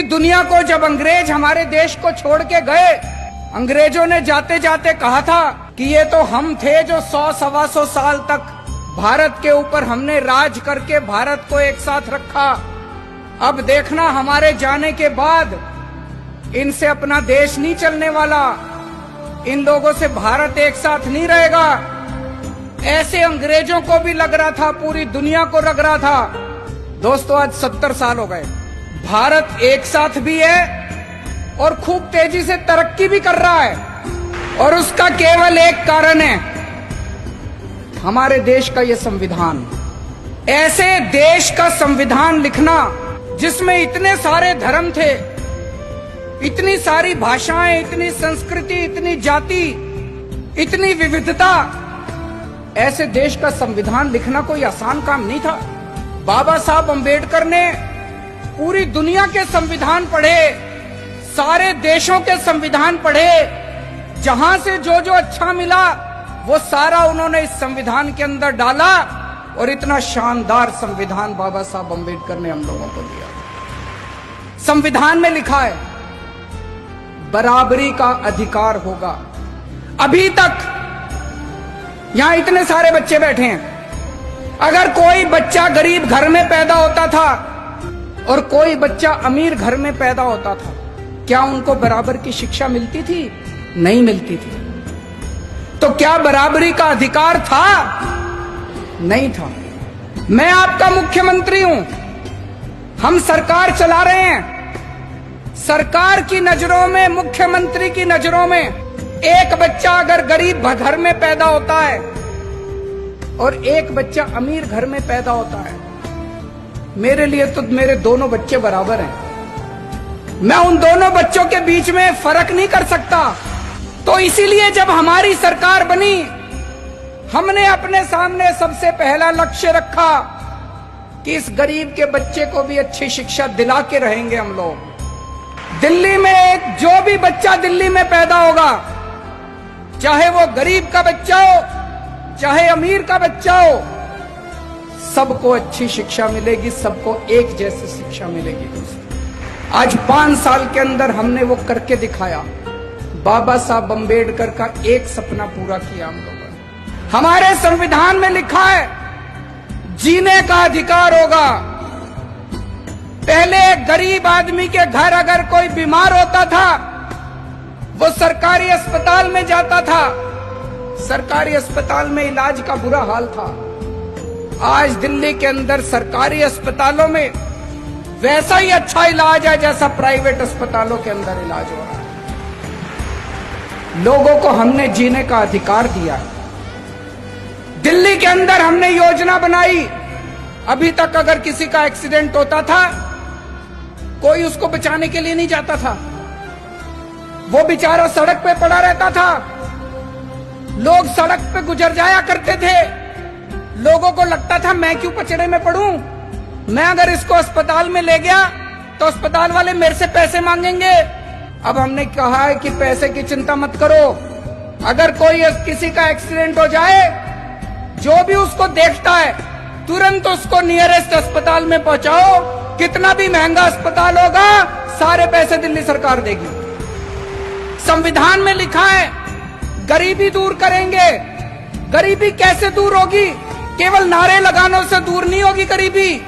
दुनिया को जब अंग्रेज हमारे देश को छोड़ के गए, अंग्रेजों ने जाते जाते कहा था कि ये तो हम थे जो 100-125 साल तक भारत के ऊपर हमने राज करके भारत को एक साथ रखा। अब देखना हमारे जाने के बाद इनसे अपना देश नहीं चलने वाला, इन लोगों से भारत एक साथ नहीं रहेगा। ऐसे अंग्रेजों को भी लग रहा था, पूरी दुनिया को लग रहा था। दोस्तों आज 70 साल हो गए, भारत एक साथ भी है और खूब तेजी से तरक्की भी कर रहा है, और उसका केवल एक कारण है, हमारे देश का ये संविधान। ऐसे देश का संविधान लिखना जिसमें इतने सारे धर्म थे, इतनी सारी भाषाएं, इतनी संस्कृति, इतनी जाति, इतनी विविधता, ऐसे देश का संविधान लिखना कोई आसान काम नहीं था। बाबा साहब अंबेडकर ने पूरी दुनिया के संविधान पढ़े, सारे देशों के संविधान पढ़े, जहां से जो जो अच्छा मिला वो सारा उन्होंने इस संविधान के अंदर डाला, और इतना शानदार संविधान बाबा साहब अंबेडकर ने हम लोगों को दिया। संविधान में लिखा है बराबरी का अधिकार होगा। अभी तक यहां इतने सारे बच्चे बैठे हैं, अगर कोई बच्चा गरीब घर में पैदा होता था और कोई बच्चा अमीर घर में पैदा होता था, क्या उनको बराबर की शिक्षा मिलती थी? नहीं मिलती थी। तो क्या बराबरी का अधिकार था? नहीं था। मैं आपका मुख्यमंत्री हूं, हम सरकार चला रहे हैं। सरकार की नजरों में, मुख्यमंत्री की नजरों में, एक बच्चा अगर गरीब घर में पैदा होता है और एक बच्चा अमीर घर में पैदा होता है, मेरे लिए तो मेरे दोनों बच्चे बराबर हैं। मैं उन दोनों बच्चों के बीच में फर्क नहीं कर सकता। तो इसीलिए जब हमारी सरकार बनी, हमने अपने सामने सबसे पहला लक्ष्य रखा कि इस गरीब के बच्चे को भी अच्छी शिक्षा दिला के रहेंगे हम लोग। दिल्ली में जो भी बच्चा दिल्ली में पैदा होगा, चाहे वो गरीब का बच्चा हो, चाहे अमीर का बच्चा हो, सबको अच्छी शिक्षा मिलेगी, सबको एक जैसी शिक्षा मिलेगी। दोस्तों आज 5 साल के अंदर हमने वो करके दिखाया। बाबा साहब अंबेडकर का एक सपना पूरा किया हम लोगों ने। हमारे संविधान में लिखा है जीने का अधिकार होगा। पहले गरीब आदमी के घर अगर कोई बीमार होता था, वो सरकारी अस्पताल में जाता था, सरकारी अस्पताल में इलाज का बुरा हाल था। आज दिल्ली के अंदर सरकारी अस्पतालों में वैसा ही अच्छा इलाज है जैसा प्राइवेट अस्पतालों के अंदर इलाज हो रहा है। लोगों को हमने जीने का अधिकार दिया है। दिल्ली के अंदर हमने योजना बनाई, अभी तक अगर किसी का एक्सीडेंट होता था, कोई उसको बचाने के लिए नहीं जाता था, वो बेचारा सड़क पे पड़ा रहता था। लोग सड़क पे गुजर जाया करते थे, लोगों को लगता था मैं क्यों पचड़े में पड़ूं, मैं अगर इसको अस्पताल में ले गया तो अस्पताल वाले मेरे से पैसे मांगेंगे। अब हमने कहा है कि पैसे की चिंता मत करो, अगर कोई किसी का एक्सीडेंट हो जाए, जो भी उसको देखता है तुरंत उसको नियरेस्ट अस्पताल में पहुंचाओ। कितना भी महंगा अस्पताल होगा, सारे पैसे दिल्ली सरकार देगी। संविधान में लिखा है गरीबी दूर करेंगे। गरीबी कैसे दूर होगी? केवल नारे लगाने से दूर नहीं होगी गरीबी।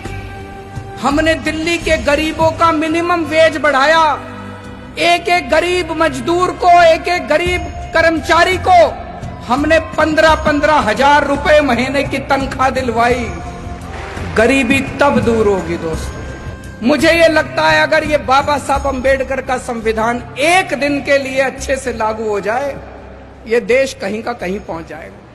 हमने दिल्ली के गरीबों का मिनिमम वेज बढ़ाया। एक एक गरीब मजदूर को, एक एक गरीब कर्मचारी को हमने 15-15 हजार रुपए महीने की तनख्वाह दिलवाई। गरीबी तब दूर होगी दोस्तों। मुझे ये लगता है अगर ये बाबा साहब अंबेडकर का संविधान एक दिन के लिए अच्छे से लागू हो जाए, ये देश कहीं का कहीं पहुंच जाएगा।